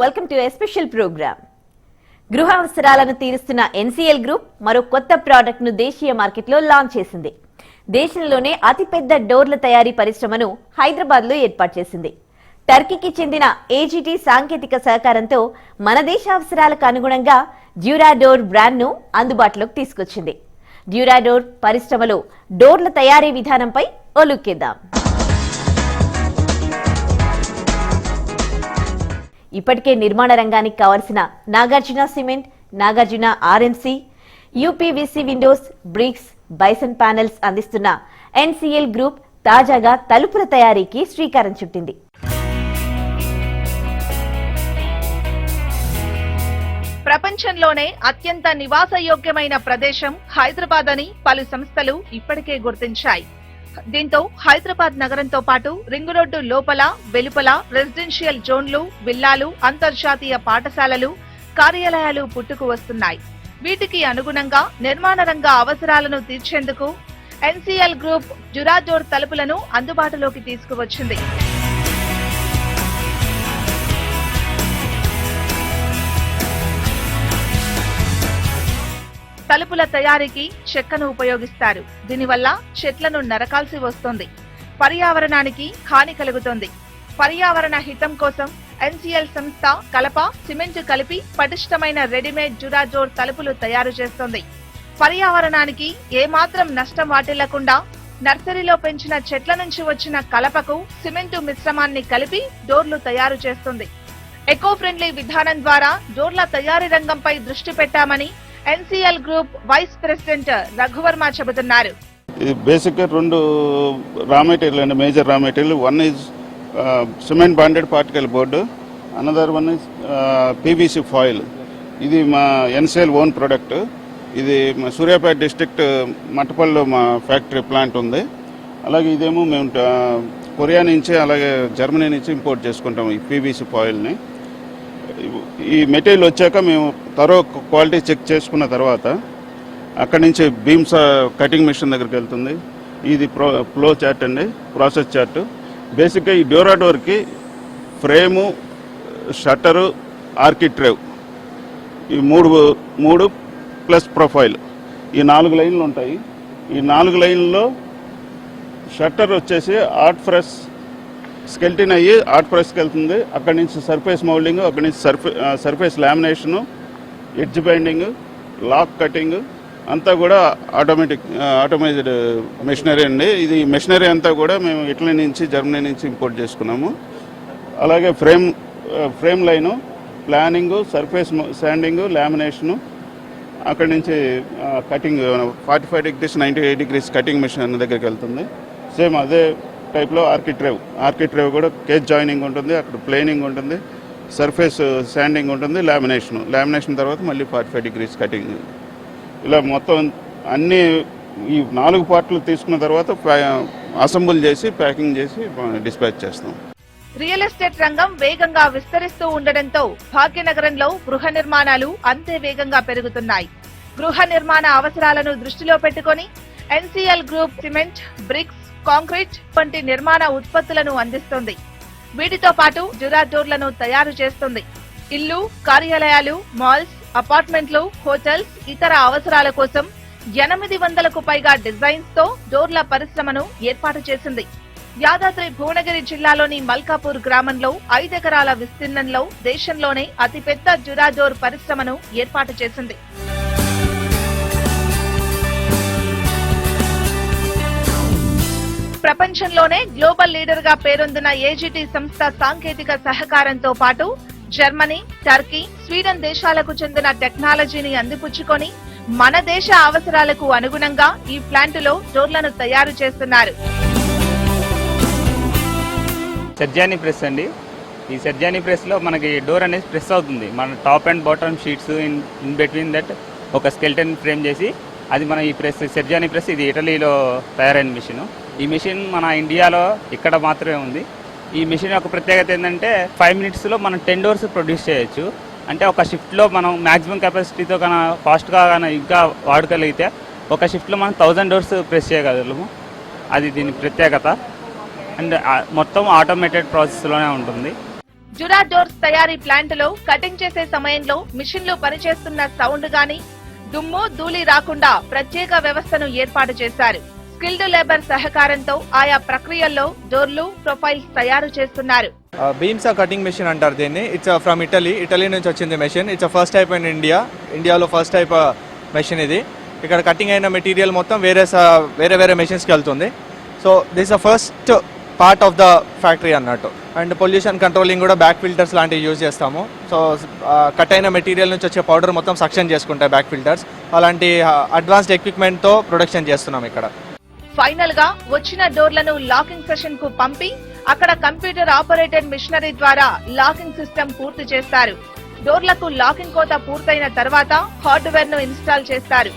Welcome to a special programme. గృహ అవసరాలను తీరుస్తున్న NCL group మరో కొత్త ప్రోడక్ట్ ను దేశీయ మార్కెట్లో లాంచ్ చేసింది. దేశంలోనే అతిపెద్ద డోర్ల తయారీ పరిశ్రమను హైదరాబాద్ లో ఏర్పాటు చేసింది. టర్కీకి చెందిన ఏజీటీ సాంకేతిక సహకారంతో మన దేశ అవసరాలకు అనుగుణంగా డ్యూరాడోర్ బ్రాండ్ ను అందుబాటులోకి తీసుకొచ్చింది. డ్యూరాడోర్ పరిశ్రమలో డోర్ల తయారీ విధానంపై ఓ లుక్ ఇద్దాం. ఇప్పటికే నిర్మాణ రంగానికి కావాల్సిన Nagarjuna cement, Nagarjuna RMC, UPVC windows, bricks, bison panels అందిస్తున్న ఎన్సీఎల్ గ్రూప్ తాజాగా తలుపుల తయారీకి శ్రీకారం చుట్టింది. ప్రపంచంలోనే అత్యంత నివాసయోగ్యమైన ప్రదేశం హైదరాబాద్ అని పలు సంస్థలు ఇప్పటికే గుర్తించాయి. దీంతో హైదరాబాద్ నగరంతో పాటు రింగ్ రోడ్డు లోపల, వెలుపల రెసిడెన్షియల్ జోన్లు, విల్లాలు, అంతర్జాతీయ పాఠశాలలు, కార్యాలయాలు పుట్టుకు వస్తున్నాయి. వీటికి అనుగుణంగా నిర్మాణ రంగ అవసరాలను తీర్చేందుకు ఎన్సీఎల్ గ్రూప్ డ్యూరాడోర్ తలుపులను అందుబాటులోకి తీసుకువచ్చింది. తలుపుల తయారీకి చెక్కను ఉపయోగిస్తారు. దీనివల్ల చెట్లను నరకాల్సి వస్తుంది. పర్యావరణానికి హాని కలుగుతుంది. పర్యావరణ హితం కోసం ఎన్సీఎల్ సంస్థ కలప, సిమెంట్ కలిపి పటిష్టమైన రెడీమేడ్ డ్యూరాడోర్ తలుపులు తయారు చేస్తుంది. పర్యావరణానికి ఏమాత్రం నష్టం వాటిల్లకుండా నర్సరీలో పెంచిన చెట్ల నుంచి వచ్చిన కలపకు సిమెంటు మిశ్రమాన్ని కలిపి డోర్లు తయారు చేస్తుంది. ఎకో ఫ్రెండ్లీ విధానం ద్వారా డోర్ల తయారీ రంగంపై దృష్టి పెట్టామని NCL group vice president Raghuvarma చెబుతున్నారు. బేసిక్గా రెండు రా మెటీరియల్ అండి, major raw material. One is cement bonded particle board, another one is PVC foil. ఇది మా ఎన్సీఎల్ ఓన్ ప్రొడక్ట్. ఇది మా సూర్యాపేట డిస్ట్రిక్ట్ మట్టపల్లిలో మా ఫ్యాక్టరీ ప్లాంట్ ఉంది. అలాగే ఇదేమో మేము కొరియా నుంచి అలాగే జర్మనీ నుంచి ఇంపోర్ట్ చేసుకుంటాము ఈ పీవీసీ ఫాయిల్ని. ఈ మెటీరియల్ వచ్చాక మేము క్వాలిటీ చెక్ చేసుకున్న తర్వాత అక్కడి నుంచి బీమ్స్ కటింగ్ మిషన్ దగ్గరికి వెళ్తుంది. ఇది ఫ్లో చార్ట్ అండి, ప్రాసెస్ చార్ట్. బేసిక్గా ఈ డ్యూరాడోర్కి ఫ్రేము, షట్టరు, ఆర్కిట్రేవ్ ఈ మూడు ప్లస్ ప్రొఫైల్, ఈ 4 లైన్లు ఉంటాయి. ఈ 4 లైన్లలో షట్టర్ వచ్చేసి ఆర్ట్ ఫ్రెష్ స్కెల్టిన్ అయ్యి ఆర్ట్ ప్రెస్కి వెళ్తుంది. అక్కడి నుంచి సర్ఫేస్ మౌల్డింగ్, అక్కడి నుంచి surface lamination, edge binding, lock cutting automised కూడా ఆటోమైజ్డ్ మెషినరీ అండి. ఇది మెషినరీ అంతా కూడా మేము ఇటలీ నుంచి, జర్మనీ నుంచి ఇంపోర్ట్ చేసుకున్నాము. అలాగే frame line, planning, surface sanding, lamination, అక్కడి నుంచి cutting 45 degrees 98 degrees cutting machine దగ్గరికి వెళ్తుంది. సేమ్ అదే టైప్లో ఆర్కిట్రేవ్ కూడా కేజ్ జాయినింగ్ ఉంటుంది, అక్కడ ప్లేనింగ్ ఉంటుంది, సర్ఫేస్ శాండింగ్ ఉంటుంది, లామినేషన్ తర్వాత మళ్ళీ 45 డిగ్రీస్ కటింగ్. ఇలా మొత్తం అన్ని ఈ 4 పార్ట్లు తీసుకున్న తర్వాత అసెంబుల్ చేసి ప్యాకింగ్ చేసి డిస్పాచ్ చేస్తాం. రియల్ ఎస్టేట్ రంగం వేగంగా విస్తరిస్తూ ఉండడంతో భాగ్యనగరంలో గృహ నిర్మాణాలు అంతే వేగంగా పెరుగుతున్నాయి. గృహ నిర్మాణ అవసరాలను దృష్టిలో పెట్టుకుని NCL group cement, bricks, concrete వంటి నిర్మాణ ఉత్పత్తులను అందిస్తుంది. వీటితో పాటు డ్యూరాడోర్లను తయారు చేస్తుంది. ఇల్లు, కార్యాలయాలు, మాల్స్, అపార్ట్మెంట్లు, హోటల్స్, ఇతర అవసరాల కోసం 800కు పైగా డిజైన్స్ తో డోర్ల పరిశ్రమను ఏర్పాటు చేసింది. యాదాద్రి భువనగిరి జిల్లాలోని మల్కాపూర్ గ్రామంలో 5 ఎకరాల విస్తీర్ణంలో దేశంలోనే అతిపెద్ద డ్యూరాడోర్ పరిశ్రమను ఏర్పాటు చేసింది. ప్రపంచంలోనే గ్లోబల్ లీడర్ గా పేరొందిన ఏజీటీ సంస్థ సాంకేతిక సహకారంతో పాటు జర్మనీ, టర్కీ, స్వీడన్ దేశాలకు చెందిన టెక్నాలజీని అందిపుచ్చుకొని మన దేశ అవసరాలకు అనుగుణంగా ఈ ప్లాంటులో డోర్లను తయారు చేస్తున్నారు. సర్జానీ ప్రెస్ అండి. ఈ సర్జానీ ప్రెస్లో మనకి డోర్ అనేది ప్రెస్ అవుతుంది. మన top and bottom sheets in between that ఒక స్కెల్టన్ ఫ్రేమ్ చేసి అది మన ఈ ప్రెస్ సర్జానీ ప్రెస్, ఇది ఇటలీలో తయారైన మిషన్. ఈ మిషన్ మన ఇండియాలో ఇక్కడ మాత్రమే ఉంది. ఈ మిషన్ యొక్క ప్రత్యేకత ఏంటంటే 5 మినిట్స్లో మనం 10 డోర్స్ ప్రొడ్యూస్ చేయొచ్చు. అంటే ఒక షిఫ్ట్లో మనం మ్యాక్సిమం కెపాసిటీతో కన్నా ఫాస్ట్గా కానీ ఇంకా వాడగలిగితే ఒక షిఫ్ట్లో మనం 1000 డోర్స్ ప్రెస్ చేయగలము. అది దీని ప్రత్యేకత. అండ్ మొత్తం ఆటోమేటెడ్ ప్రాసెస్లోనే ఉంటుంది. జురా డోర్స్ తయారీ ప్లాంట్ లో కటింగ్ చేసే సమయంలో మిషన్లు పనిచేస్తున్న సౌండ్ గాని, దుమ్ము ధూళి రాకుండా ప్రత్యేక వ్యవస్థను ఏర్పాటు చేశారు. స్కిల్డ్ లేబర్ సహకారంతో ఆయా ప్రక్రియల్లో డోర్లు, ప్రొఫైల్స్ తయారు చేస్తున్నారు. బీమ్సా కటింగ్ మెషిన్ అంటారు దీన్ని. ఇట్స్ ఫ్రమ్ ఇటలీ నుంచి వచ్చింది machine. It's first type in ఇండియాలో ఫస్ట్ టైప్ మెషిన్ ఇది. ఇక్కడ కటింగ్ అయిన మెటీరియల్ మొత్తం వేరే మెషిన్స్కి వెళ్తుంది. So this the first part of the factory అన్నట్టు. అండ్ పొల్యూషన్ కంట్రోలింగ్ కూడా బ్యాక్ ఫిల్టర్స్ లాంటివి యూజ్ చేస్తాము. సో కట్ అయిన మెటీరియల్ నుంచి వచ్చే పౌడర్ మొత్తం సక్షన్ చేసుకుంటాయి బ్యాక్ ఫిల్టర్స్. అలాంటి అడ్వాన్స్డ్ ఎక్విప్మెంట్తో ప్రొడక్షన్ చేస్తున్నాం ఇక్కడ. ఫైనల్ గా వచ్చిన డోర్లను లాకింగ్ సెషన్ కు పంపి అక్కడ కంప్యూటర్ ఆపరేటెడ్ మిషనరీ ద్వారా లాకింగ్ సిస్టమ్ పూర్తి చేస్తారు. డోర్లకు లాకింగ్ కోత పూర్తయిన తర్వాత హార్డ్వేర్ ను ఇన్స్టాల్ చేస్తారు.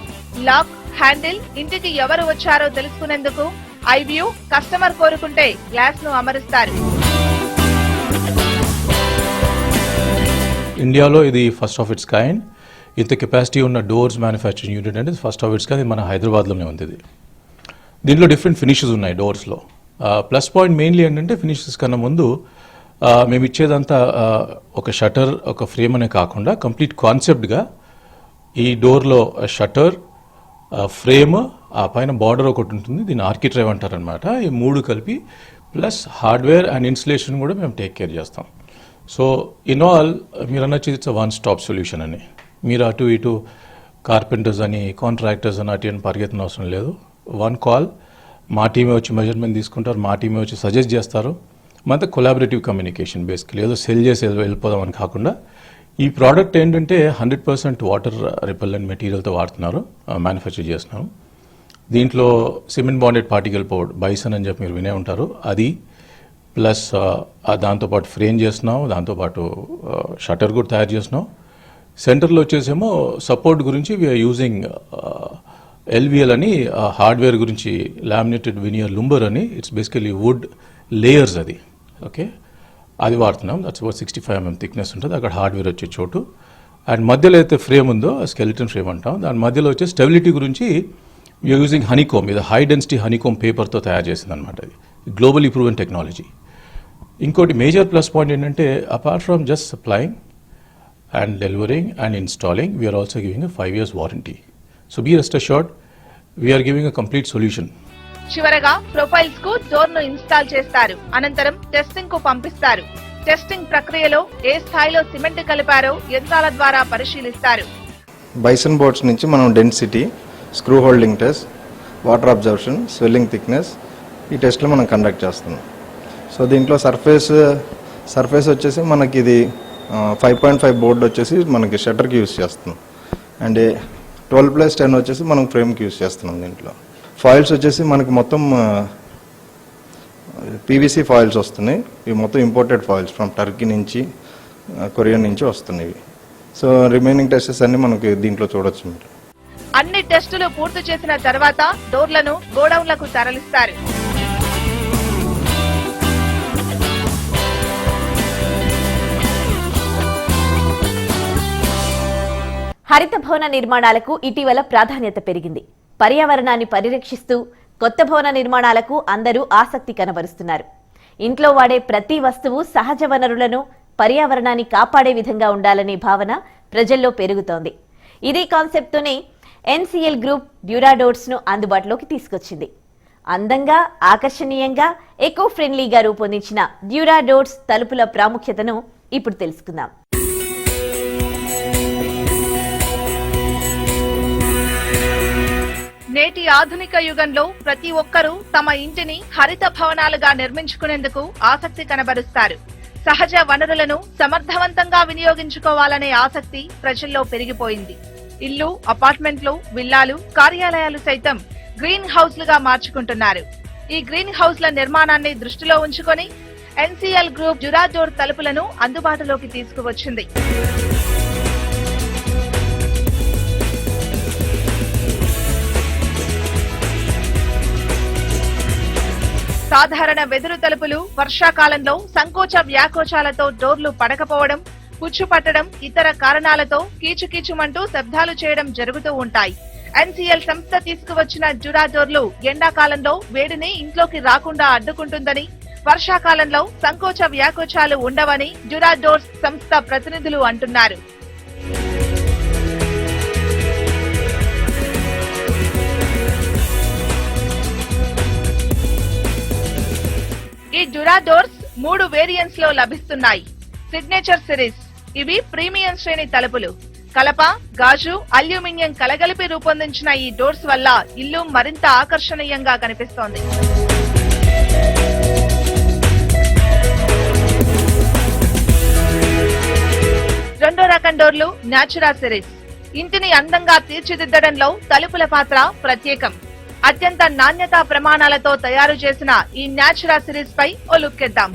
లాక్, హ్యాండిల్, ఇంటికి ఎవరు వచ్చారో తెలుసుకునేందుకు ఐవ్యూ, కస్టమర్ కోరుకుంటే గ్లాస్ ను అమరుస్తారు. ఇండియాలో ఇది ఫస్ట్ ఆఫ్ ఇట్స్ కైండ్. ఇంత కెపాసిటీ ఉన్న డోర్స్ మ్యానుఫ్యాక్చరింగ్ యూనిట్ అనేది ఫస్ట్ ఆఫ్ ఇట్స్ కైండ్. మన హైదరాబాద్లోనే ఉంది ఇది. దీంట్లో డిఫరెంట్ ఫినిషెస్ ఉన్నాయి డోర్స్లో. ప్లస్ పాయింట్ మెయిన్లీ ఏంటంటే ఫినిషెస్ కన్నా ముందు మేము ఇచ్చేదంతా ఒక షటర్, ఒక ఫ్రేమ్ అనే కాకుండా కంప్లీట్ కాన్సెప్ట్గా ఈ డోర్లో షటర్, ఫ్రేమ్, ఆ పైన బార్డర్ ఒకటి ఉంటుంది, దీన్ని ఆర్కిట్రైవ్ అంటారనమాట. ఈ మూడు కలిపి ప్లస్ హార్డ్వేర్ అండ్ ఇన్స్టలేషన్ కూడా మేము టేక్ కేర్ చేస్తాం. సో ఇన్ ఆల్ మీరు అనొచ్చు ఇట్స్ వన్ స్టాప్ సొల్యూషన్ అని. మీరు అటు ఇటు కార్పెంటర్స్ అని, కాంట్రాక్టర్స్ అని అటు పరిగెత్తిన అవసరం లేదు. వన్ కాల్, మా టీమే వచ్చి మెజర్మెంట్ తీసుకుంటారు, మా టీమే వచ్చి సజెస్ట్ చేస్తారు. మనతో కొలాబరేటివ్ కమ్యూనికేషన్ బేసికలీ. ఏదో సెల్ చేసి వెళ్ళిపోదామని కాకుండా ఈ ప్రోడక్ట్ ఏంటంటే 100% వాటర్ రిపెల్లెంట్ మెటీరియల్తో వాడుతున్నారు, మ్యానుఫ్యాక్చర్ చేస్తున్నారు. దీంట్లో cement bonded particle powder, bison అని చెప్పి మీరు వినే ఉంటారు, అది ప్లస్ దాంతోపాటు ఫ్రేమ్ చేస్తున్నాం, దాంతోపాటు షటర్ కూడా తయారు చేస్తున్నాం. సెంటర్లో వచ్చేసేమో సపోర్ట్ గురించి వీఆర్ యూజింగ్ ఎల్విఎల్ అని, హార్డ్వేర్ గురించి లామినేటెడ్ వినియర్ లుంబర్ అని. ఇట్స్ బేసికలీ వుడ్ లేయర్స్ అది. ఓకే, అది వాడుతున్నాం. దట్స్ అబౌట్ 65 mm థిక్నెస్ ఉంటుంది అక్కడ హార్డ్వేర్ వచ్చే చోటు. అండ్ మధ్యలో అయితే ఫ్రేమ్ ఉందో స్కెలిటన్ ఫ్రేమ్ అంటాం. దాని మధ్యలో వచ్చే స్టెబిలిటీ గురించి వీఆర్ యూజింగ్ హనీకోమ్. ఇది హై డెన్సిటీ హనీకోమ్ పేపర్తో తయారు చేసింది అనమాట. అది గ్లోబలీ ప్రూవెన్ టెక్నాలజీ. ఇంకోటి మేజర్ ప్లస్ పాయింట్ ఏంటంటే apart from just supplying and delivering and installing, we are also giving a 5 years warranty. So be rest assured, we are giving a complete solution. చివరగా profiles కు door ను install చేస్తారు. అనంతరం testing కు పంపిస్తారు. Testing ప్రక్రియలో ఏ స్థాయిలో సిమెంట్ కలిపారో యంత్రాల ద్వారా పరిశీలిస్తారు. బైసన్ బోర్డ్స్ నుంచి మనం density, screw holding test, water absorption, swelling thickness, ఈ టెస్ట్లు మనం కండక్ట్ చేస్తున్నాం. సో దీంట్లో సర్ఫేస్ వచ్చేసి మనకి ఇది 5.5 బోర్డు వచ్చేసి మనకి షట్టర్కి యూస్ చేస్తున్నాం. అండ్ 12+10 వచ్చేసి మనం ఫ్రేమ్కి యూస్ చేస్తున్నాం. దీంట్లో ఫాయిల్స్ వచ్చేసి మనకి మొత్తం పీవీసీ ఫాయిల్స్ వస్తున్నాయి. ఇవి మొత్తం ఇంపోర్టెడ్ ఫాయిల్స్ ఫ్రమ్ టర్కీ నుంచి, కొరియా నుంచి వస్తున్నాయి. సో రిమైనింగ్ టెస్టెస్ అన్ని మనకి దీంట్లో చూడొచ్చు మీరు. అన్ని టెస్టులు పూర్తి చేసిన తర్వాత డోర్లను గోడౌన్లకు తరలిస్తారు. హరిత భవన నిర్మాణాలకు ఇటీవల ప్రాధాన్యత పెరిగింది. పర్యావరణాన్ని పరిరక్షిస్తూ కొత్త భవన నిర్మాణాలకు అందరూ ఆసక్తి కనబరుస్తున్నారు. ఇంట్లో వాడే ప్రతి వస్తువు సహజ వనరులను, పర్యావరణాన్ని కాపాడే విధంగా ఉండాలనే భావన ప్రజల్లో పెరుగుతోంది. ఇదే కాన్సెప్ట్తోనే ఎన్సీఎల్ గ్రూప్ డ్యూరా డోర్స్ ను అందుబాటులోకి తీసుకొచ్చింది. అందంగా, ఆకర్షణీయంగా, ఎకో ఫ్రెండ్లీగా రూపొందించిన డ్యూరా డోర్స్ తలుపుల ప్రాముఖ్యతను ఇప్పుడు తెలుసుకుందాం. నేటి ఆధునిక యుగంలో ప్రతి ఒక్కరూ తమ ఇంటిని హరిత భవనాలుగా నిర్మించుకునేందుకు ఆసక్తి కనబరుస్తారు. సహజ వనరులను సమర్థవంతంగా వినియోగించుకోవాలనే ఆసక్తి ప్రజల్లో పెరిగిపోయింది. ఇల్లు, అపార్ట్మెంట్లు, విల్లాలు, కార్యాలయాలు సైతం గ్రీన్ హౌస్లుగా మార్చుకుంటున్నారు. ఈ గ్రీన్ హౌస్ల నిర్మాణాన్ని దృష్టిలో ఉంచుకొని ఎన్సీఎల్ గ్రూప్ డ్యూరా డోర్ తలుపులను అందుబాటులోకి తీసుకువచ్చింది. సాధారణ వెదురు తలుపులు వర్షాకాలంలో సంకోచ వ్యాకోచాలతో డోర్లు పడకపోవడం, పుచ్చు పట్టడం, ఇతర కారణాలతో కీచుకీచుమంటూ శబ్దాలు చేయడం జరుగుతూ ఉంటాయి. ఎన్సీఎల్ సంస్థ తీసుకువచ్చిన డ్యూరా డోర్లు ఎండాకాలంలో వేడిని ఇంట్లోకి రాకుండా అడ్డుకుంటుందని, వర్షాకాలంలో సంకోచ వ్యాకోచాలు ఉండవని డ్యూరాడోర్స్ సంస్థ ప్రతినిధులు అంటున్నారు. ఈ డ్యూరాడోర్స్ 3 వేరియంట్స్ లో లభిస్తున్నాయి. సిగ్నేచర్ సిరీస్, ఇవి ప్రీమియం శ్రేణి తలుపులు. కలప, గాజు, అల్యూమినియం కలగలిపి రూపొందించిన ఈ డోర్స్ వల్ల ఇల్లు మరింత ఆకర్షణీయంగా కనిపిస్తోంది. రెండో రకం డోర్లు న్యాచురా సిరీస్. ఇంటిని అందంగా తీర్చిదిద్దడంలో తలుపుల పాత్ర ప్రత్యేకం. అత్యంత నాణ్యతా ప్రమాణాలతో తయారు చేసిన ఈ న్యాచురా సిరీస్ పై ఓ లుక్కేద్దాం.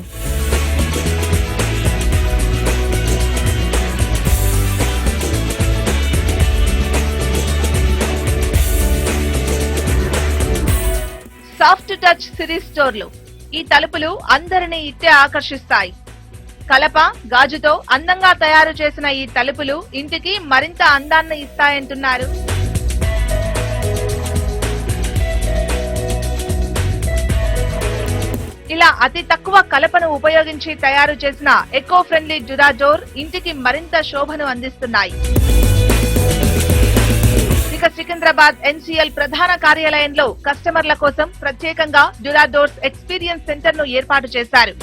సాఫ్ట్ టచ్ సిరీస్ డోర్లు. ఈ తలుపులు అందరినీ ఇట్టే ఆకర్షిస్తాయి. కలప, గాజుతో అందంగా తయారు చేసిన ఈ తలుపులు ఇంటికి మరింత అందాన్ని ఇస్తాయంటున్నారు. ఇలా అతి తక్కువ కలపను ఉపయోగించి తయారు చేసిన ఎకో ఫ్రెండ్లీ డ్యూరాడోర్ ఇంటికి మరింత శోభను అందిస్తున్నాయి. ఇక సికింద్రాబాద్ ఎన్సీఎల్ ప్రధాన కార్యాలయంలో కస్టమర్ల కోసం ప్రత్యేకంగా డ్యూరాడోర్స్ ఎక్స్పీరియన్స్ సెంటర్ ను ఏర్పాటు చేశారు.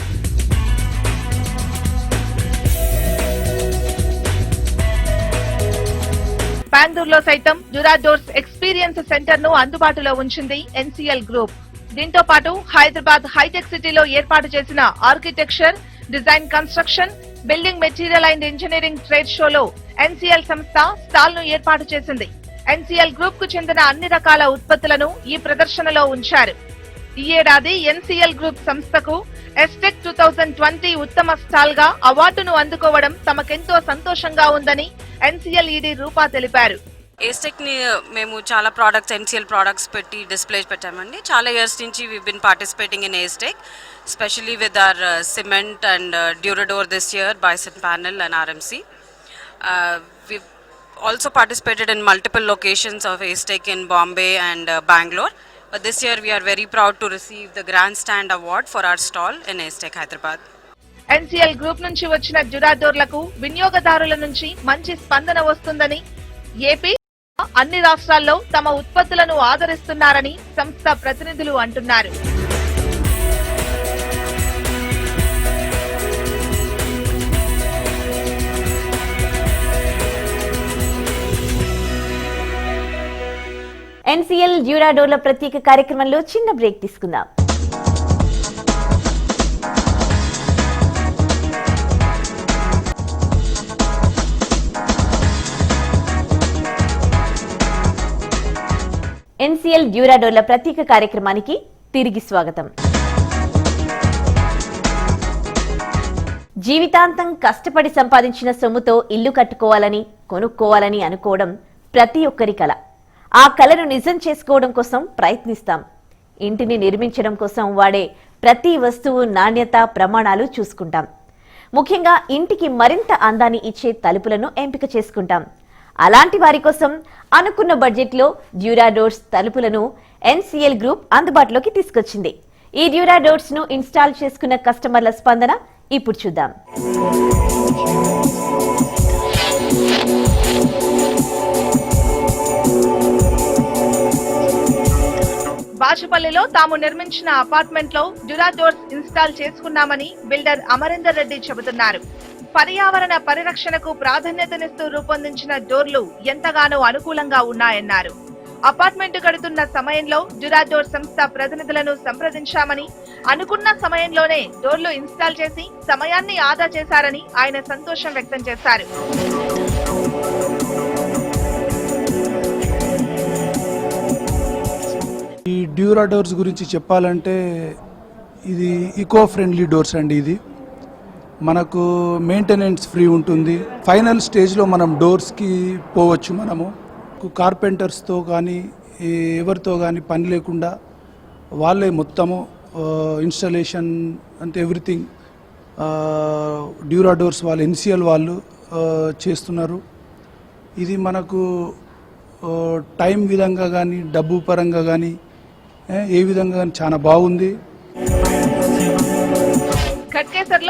బెంగళూరులో సైతం డ్యూరాడోర్స్ ఎక్స్పీరియన్స్ సెంటర్ ను అందుబాటులో ఉంచింది ఎన్సీఎల్ గ్రూప్. దీంతో పాటు హైదరాబాద్ హైటెక్ సిటీలో ఏర్పాటు చేసిన architecture, design, construction, building material and engineering trade షోలో ఎన్సీఎల్ సంస్థ స్టాల్ ను ఏర్పాటు చేసింది. ఎన్సీఎల్ గ్రూప్ కు చెందిన అన్ని రకాల ఉత్పత్తులను ఈ ప్రదర్శనలో ఉంచారు. ఈ ఏడాది ఎన్సీఎల్ గ్రూప్ సంస్థకు ఎస్టెక్ 2020 ఉత్తమ స్టాల్ గా అవార్డును అందుకోవడం తమకెంతో సంతోషంగా ఉందని ఎన్సీఎల్ ఈడీ రూపా తెలిపారు. ఏస్టెక్ ని మేము చాలా ప్రోడక్ట్స్ ఎన్సీఎల్ ప్రోడక్ట్స్ పెట్టి డిస్ప్లేస్ పెట్టామండి. చాలా ఇయర్స్ నుంచి we been participating in Acetech, specially with our cement and Duradoor this year, Bison panel and RMC. We've also participated in multiple locations of Aztec in Bombay and Bangalore. But this year we are very proud to receive the Grandstand Award for our stall in Aztec, Hyderabad. NCL group నుంచి వచ్చిన డ్యూరాడోర్లకు వినియోగదారుల నుంచి మంచి స్పందన వస్తుందని, AP, అన్ని రాష్ట్రాల్లో తమ ఉత్పత్తులను ఆదరిస్తున్నారని సంస్థ ప్రతినిధులు అంటున్నారు. ఎన్సీఎల్ డ్యూరాడోర్ల ప్రత్యేక కార్యక్రమంలో చిన్న బ్రేక్ తీసుకుందాం. ఎన్సీఎల్ డ్యూరాడోర్ల ప్రత్యేక కార్యక్రమానికి తిరిగి స్వాగతం. జీవితాంతం కష్టపడి సంపాదించిన సొమ్ముతో ఇల్లు కట్టుకోవాలని, కొనుక్కోవాలని అనుకోవడం ప్రతి ఒక్కరి కల. ఆ కలను నిజం చేసుకోవడం కోసం ప్రయత్నిస్తాం. ఇంటిని నిర్మించడం కోసం వాడే ప్రతి వస్తువు నాణ్యత, ప్రమాణాలు చూసుకుంటాం. ముఖ్యంగా ఇంటికి మరింత అందాన్ని ఇచ్చే తలుపులను ఎంపిక చేసుకుంటాం. అలాంటి వారి కోసం అనుకున్న బడ్జెట్లో డ్యూరాడోర్స్ తలుపులను ఎన్సీఎల్ గ్రూప్ అందుబాటులోకి తీసుకొచ్చింది. ఈ డ్యూరాడోర్స్ ను ఇన్స్టాల్ చేసుకున్న కస్టమర్ల స్పందన ఇప్పుడు చూద్దాం. బాచుపల్లిలో తాము నిర్మించిన అపార్ట్మెంట్ లో డ్యూరాడోర్స్ ఇన్స్టాల్ చేసుకున్నామని బిల్డర్ అమరేందర్ రెడ్డి చెబుతున్నారు. పర్యావరణ పరిరక్షణకు ప్రాధాన్యతనిస్తూ రూపొందించిన డోర్లు ఎంతగానో అనుకూలంగా ఉన్నాయన్నారు. అపార్ట్మెంట్ కడుతున్న సమయంలో డ్యూరాడోర్ సంస్థ ప్రతినిధులను సంప్రదించామని, అనుకున్న సమయంలోనే డోర్లు ఇన్స్టాల్ చేసి సమయాన్ని ఆదా చేశారని ఆయన సంతోషం వ్యక్తం చేశారు. ఈ డ్యూరాడోర్స్ గురించి చెప్పాలంటే ఇది ఈకో ఫ్రెండ్లీ డోర్స్ అండి. ఇది మనకు మెయింటెనెన్స్ ఫ్రీ ఉంటుంది. ఫైనల్ స్టేజ్లో మనం డోర్స్కి పోవచ్చు. మనము కార్పెంటర్స్తో కానీ ఎవరితో కానీ పని లేకుండా వాళ్ళే మొత్తము ఇన్స్టాలేషన్ అంటే ఎవ్రీథింగ్ డ్యూరాడోర్స్ వాళ్ళు ఎన్సీఎల్ వాళ్ళు చేస్తున్నారు. ఇది మనకు టైం విధంగా కానీ డబ్బు పరంగా కానీ ఏ విధంగా కానీ చాలా బాగుంది.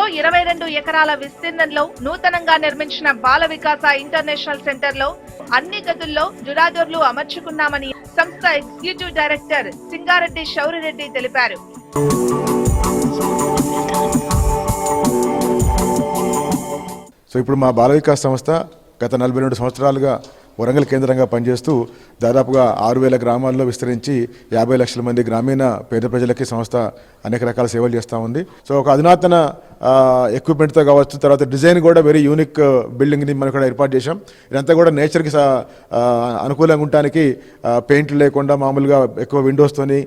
నగరంలో 22 ఎకరాల విస్తీర్ణంలో నూతనంగా నిర్మించిన బాల వికాస ఇంటర్నేషనల్ సెంటర్ లో అన్ని గదుల్లో డ్యూరాడోర్లు అమర్చుకున్నామని సంస్థ ఎగ్జిక్యూటివ్ డైరెక్టర్ సింగారెడ్డి శౌరిరెడ్డి తెలిపారు. సో ఇప్పుడు మా బాల వికాస్ సంస్థ గత 42 సంవత్సరాలుగా వరంగల్ కేంద్రంగా పనిచేస్తూ దాదాపుగా 6,000 గ్రామాల్లో విస్తరించి 50 లక్షల మంది గ్రామీణ పేద ప్రజలకి సంస్థ అనేక రకాల సేవలు చేస్తూ ఉంది. సో ఒక అధునాతన ఎక్విప్మెంట్తో కావచ్చు, తర్వాత డిజైన్ కూడా వెరీ యూనిక్ బిల్డింగ్ని మనం కూడా ఏర్పాటు చేశాం. ఇదంతా కూడా నేచర్కి అనుకూలంగా ఉండటానికి పెయింట్లు లేకుండా మామూలుగా ఎక్కువ విండోస్తోని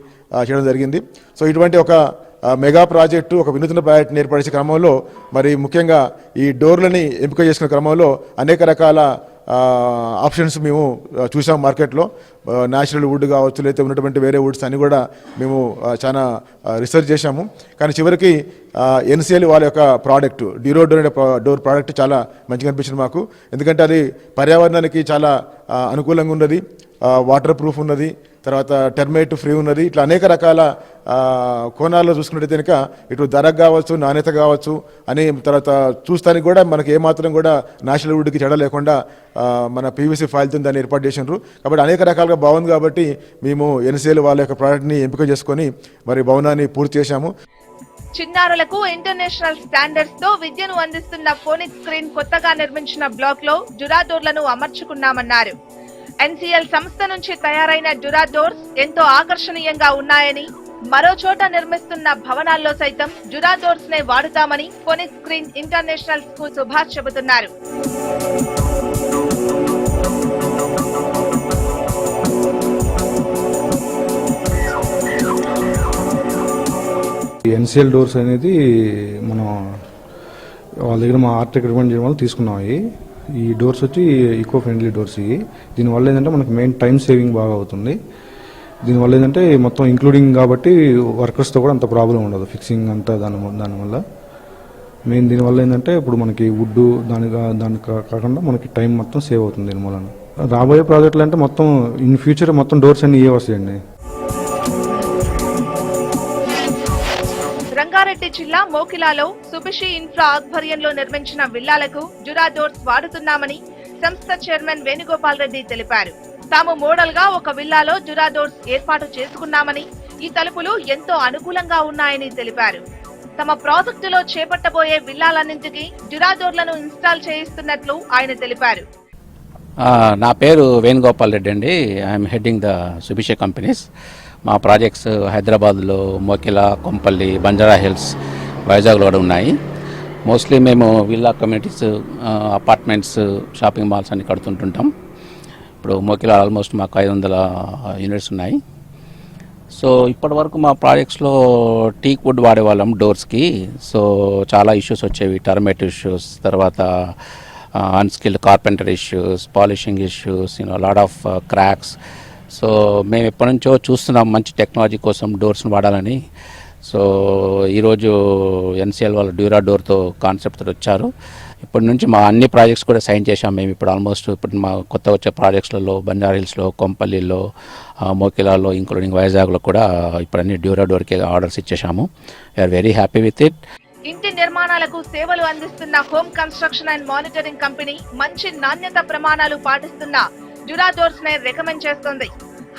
చేయడం జరిగింది. సో ఇటువంటి ఒక మెగా ప్రాజెక్టు, ఒక వినూత్న ప్రాజెక్టుని ఏర్పరిచే క్రమంలో మరి ముఖ్యంగా ఈ డోర్లని ఎంపిక చేసుకునే క్రమంలో అనేక రకాల ఆప్షన్స్ మేము చూసాం మార్కెట్లో. న్యాచురల్ వుడ్ కావచ్చు, లేకపోతే ఉన్నటువంటి వేరే వుడ్స్ అన్ని కూడా మేము చాలా రీసెర్చ్ చేశాము. కానీ చివరికి ఎన్సిఎల్ వాళ్ళ యొక్క ప్రోడక్ట్ డ్యూరాడోర్ అనే డోర్ ప్రోడక్ట్ చాలా మంచిగా అనిపించింది మాకు. ఎందుకంటే అది పర్యావరణానికి చాలా అనుకూలంగా ఉన్నది, వాటర్ ప్రూఫ్ ఉన్నది, తర్వాత టెర్మైట్ ఫ్రీ ఉన్నది. ఇట్లా అనేక రకాల కోణాల్లో చూసుకున్నట్టయితే కనుక ఇటు ధరకు కావచ్చు, నాణ్యత కావచ్చు అని, తర్వాత చూస్తానికి కూడా మనకి ఏమాత్రం కూడా నేషనల్ వుడ్కి చెడ లేకుండా మన పీవీసీ ఫాయిల్తో దాన్ని ఏర్పాటు చేసినారు. కాబట్టి అనేక రకాలుగా బాగుంది. కాబట్టి మేము ఎన్సీఎల్ వాళ్ళ యొక్క ప్రోడక్ట్ని ఎంపిక చేసుకొని మరి భవనాన్ని పూర్తి చేశాము. చిన్నారులకు ఇంటర్నేషనల్ స్టాండర్డ్స్ తో విద్యను అందిస్తున్న ఫోనిక్స్ స్క్రీన్ కొత్తగా నిర్మించిన బ్లాక్ లో డ్యూరాడోర్లను అమర్చుకున్నామన్నారు. ఎన్సీఎల్ సంస్థ నుంచి తయారైన డ్యూరాడోర్స్ ఎంతో ఆకర్షణీయంగా ఉన్నాయని, మరో చోట నిర్మిస్తున్న భవనాల్లో సైతం డ్యూరాడోర్స్ నే వాడుతామని Phoenix Greens international school Subhash చెబుతున్నారు. ఎన్సీఎల్ డోర్స్ అనేది మనం వాళ్ళ దగ్గర మా ఆర్టెక్ రికమెండ్ చేయడం వల్ల తీసుకున్నాం. ఈ డోర్స్ వచ్చి ఈకో ఫ్రెండ్లీ డోర్స్. దీనివల్ల ఏంటంటే మనకి మెయిన్ టైం సేవింగ్ బాగా అవుతుంది. దీనివల్ల ఏంటంటే మొత్తం ఇంక్లూడింగ్ కాబట్టి వర్కర్స్తో కూడా అంత ప్రాబ్లం ఉండదు, ఫిక్సింగ్ అంతా దానివల్ల మెయిన్. దీనివల్ల ఏంటంటే ఇప్పుడు మనకి వుడ్ దాని కాకుండా మనకి టైం మొత్తం సేవ్ అవుతుంది దీనివల్ల. రాబోయే ప్రాజెక్టులు అంటే మొత్తం ఇన్ ఫ్యూచర్ మొత్తం డోర్స్ అన్ని వస్తాయండి. రంగారెడ్డి జిల్లా మోకిలాలో సుభిషి ఇన్ఫ్రా ఆధ్వర్యంలో నిర్మించిన విల్లాలకు డ్యూరాడోర్స్ వాడుతున్నామని సంస్థ చైర్మన్ వేణుగోపాల్ రెడ్డి తెలిపారు. తాము మోడల్ గా ఒక విల్లాలో డ్యూరాడోర్స్ ఏర్పాటు చేసుకున్నామని, ఈ తలుపులు ఎంతో అనుకూలంగా ఉన్నాయని తెలిపారు. తమ ప్రాజెక్టులో చేపట్టబోయే విల్లాలన్నింటికీ డ్యూరాడోర్లను ఇన్స్టాల్ చేయిస్తున్నట్లు ఆయన తెలిపారు. నా పేరు వేణుగోపాల్ రెడ్డి అండి. I'm heading the Subhishi companies. మా ప్రాజెక్ట్స్ హైదరాబాద్లో మోకిలా, కొంపల్లి, బంజారా హిల్స్, వైజాగ్లో కూడా ఉన్నాయి. మోస్ట్లీ మేము villa communities, apartments, shopping malls అన్ని కడుతుంటుంటాం. ఇప్పుడు మోకిలా ఆల్మోస్ట్ మాకు 500 యూనిట్స్ ఉన్నాయి. సో ఇప్పటి వరకు మా ప్రాజెక్ట్స్లో టీక్ వుడ్ వాడేవాళ్ళం డోర్స్కి. సో చాలా ఇష్యూస్ వచ్చేవి, టర్మైట్ ఇష్యూస్, తర్వాత unskilled carpenter issues, polishing issues, lot of cracks. So మేము ఎప్పటి నుంచో చూస్తున్నాం మంచి టెక్నాలజీ కోసం డోర్స్ని వాడాలని. సో ఈరోజు ఎన్సీఎల్ వాళ్ళ డ్యూరాడోర్తో కాన్సెప్ట్తో వచ్చారు. ఇప్పటి నుంచి మా అన్ని ప్రాజెక్ట్స్ కూడా సైన్ చేశాం మేము. ఇప్పుడు మా కొత్త వచ్చే ప్రాజెక్ట్స్లలో బంజారా హిల్స్లో, కొంపల్లిలో, మోకిలాలో, ఇంక్లూడింగ్ వైజాగ్లో కూడా ఇప్పుడు అన్ని డ్యూరాడోర్కి ఆర్డర్స్ ఇచ్చేసాము. We are very happy with it. ఇంటి నిర్మాణాలకు సేవలు అందిస్తున్న home construction and monitoring company మంచి నాణ్యత ప్రమాణాలు పాటిస్తున్న డ్యూరాడోర్స్ నే రికమెండ్ చేస్తోంది.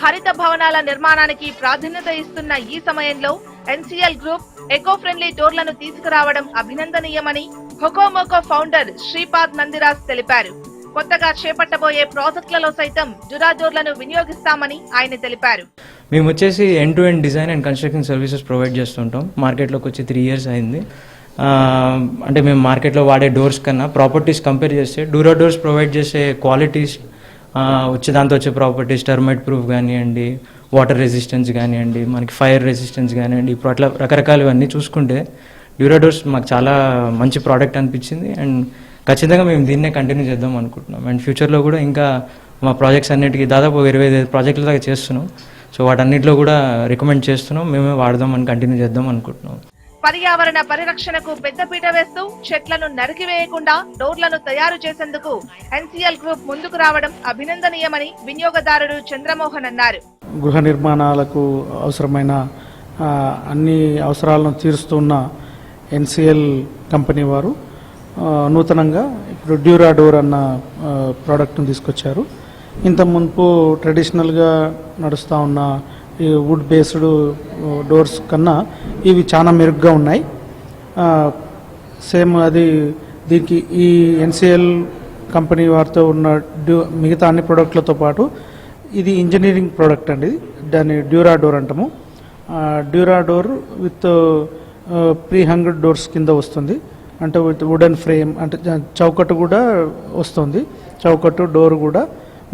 హరిత భవనాల నిర్మాణానికి ప్రాధాన్యత ఇస్తున్న ఈ సమయంలో ఎన్సీఎల్ గ్రూప్ ఎకో ఫ్రెండ్లీ డోర్లను తీసుకురావడం అభినందనీయమని హొకోమోకో ఫౌండర్ శ్రీపాద్ నందిరాజ్ తెలిపారు. కొత్తగా చేపట్టబోయే ప్రాజెక్టులలో సైతం డ్యూరాడోర్లను వినియోగిస్తామని ఆయన తెలిపారు. మేము వచ్చేసి end to end design and construction services provide చేస్తుంటాం. మార్కెట్లోకి వచ్చి 3 years అయింది. అంటే మేము మార్కెట్లో వాడే డోర్స్ కన్నా ప్రాపర్టీస్ కంపేర్ చేస్తే డ్యూరాడోర్స్ ప్రొవైడ్ చేసే క్వాలిటీస్, దాంతో వచ్చే ప్రాపర్టీస్, టర్మైట్ ప్రూఫ్ కానివ్వండి, వాటర్ రెసిస్టెన్స్ కానివ్వండి, మనకి ఫైర్ రెసిస్టెన్స్ కానివ్వండి, ఇప్పుడు అట్లా రకరకాలవన్నీ చూసుకుంటే డ్యూరాడోర్స్ మాకు చాలా మంచి ప్రోడక్ట్ అనిపించింది. అండ్ ఖచ్చితంగా మేము దీన్నే కంటిన్యూ చేద్దాం అనుకుంటున్నాం. అండ్ ఫ్యూచర్లో కూడా ఇంకా మా ప్రాజెక్ట్స్ అన్నిటికీ దాదాపు 25 ప్రాజెక్టుల దాకా చేస్తున్నాం. సో వాటన్నిటిలో కూడా రికమెండ్ చేస్తున్నాం, మేమే వాడదామని కంటిన్యూ చేద్దాం అనుకుంటున్నాం. పర్యావరణ పరిరక్షణకు పెద్దపీట వేస్తూ చెట్లను నరికివేయకుండా డోర్లను తయారు చేసేందుకు ఎన్సీఎల్ గ్రూప్ ముందుకు రావడం అభినందనీయమని వినియోగదారుడు చంద్రమోహన్ అన్నారు. గృహ నిర్మాణాలకు అవసరమైన అన్ని అవసరాలను తీరుస్తున్న ఎన్సిఎల్ కంపెనీ వారు నూతనంగా ఇప్పుడు డ్యూరా డోర్ అన్న ప్రోడక్ట్ను తీసుకొచ్చారు. ఇంత మునుపు ట్రెడిషనల్గా నడుస్తూ ఉన్న ఈ వుడ్ బేస్డ్ డోర్స్ కన్నా ఇవి చాలా మెరుగ్గా ఉన్నాయి. సేమ్ అది దీనికి ఈ ఎన్సిఎల్ కంపెనీ వారితో ఉన్న మిగతా అన్ని ప్రోడక్ట్లతో పాటు ఇది ఇంజనీరింగ్ ప్రోడక్ట్ అండి. దాన్ని డ్యూరా డోర్ అంటాము. Dura door with pre hung doors కింద వస్తుంది. అంటే విత్ వుడెన్ ఫ్రేమ్, అంటే చౌకట్టు కూడా వస్తుంది. చౌకట్టు డోర్ కూడా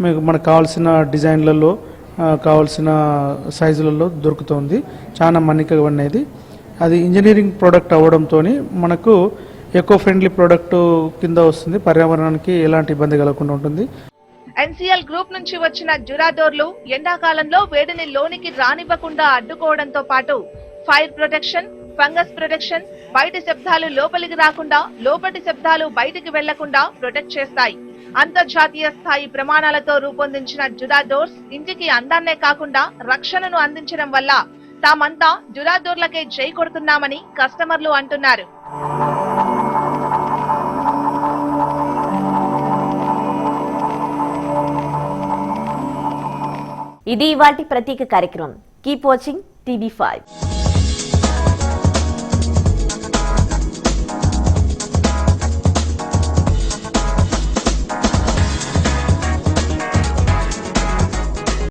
మీకు మనకు కావాల్సిన డిజైన్లలో కావాల్సిన సైజులలో దొరుకుతుంది. చాలా మన్నికగా అనేది. అది ఇంజనీరింగ్ ప్రోడక్ట్ అవ్వడంతో మనకు ఎకో ఫ్రెండ్లీ ప్రోడక్ట్ కింద వస్తుంది. పర్యావరణానికి ఎలాంటి ఇబ్బంది కలగకుండా ఉంటుంది. ఎన్సీఎల్ గ్రూప్ నుంచి వచ్చిన డ్యూరా డోర్లు ఎండాకాలంలో వేడిని లోనికి రానివ్వకుండా అడ్డుకోవడంతో పాటు ఫైర్ ప్రొటెక్షన్, ఫంగస్ ప్రొటెక్షన్, బయటి శబ్దాలు లోపలికి రాకుండా, లోపటి శబ్దాలు బయటికి వెళ్లకుండా ప్రొటెక్ట్ చేస్తాయి. అంతర్జాతీయ స్థాయి ప్రమాణాలతో రూపొందించిన డ్యూరా డోర్స్ ఇంటికి అందాన్నే కాకుండా రక్షణను అందించడం వల్ల తామంతా డ్యూరా డోర్లకే జై కొడుతున్నామని కస్టమర్లు అంటున్నారు. ఇది ఇవాల్టి ప్రత్యేక కార్యక్రమం. Keep watching TV5.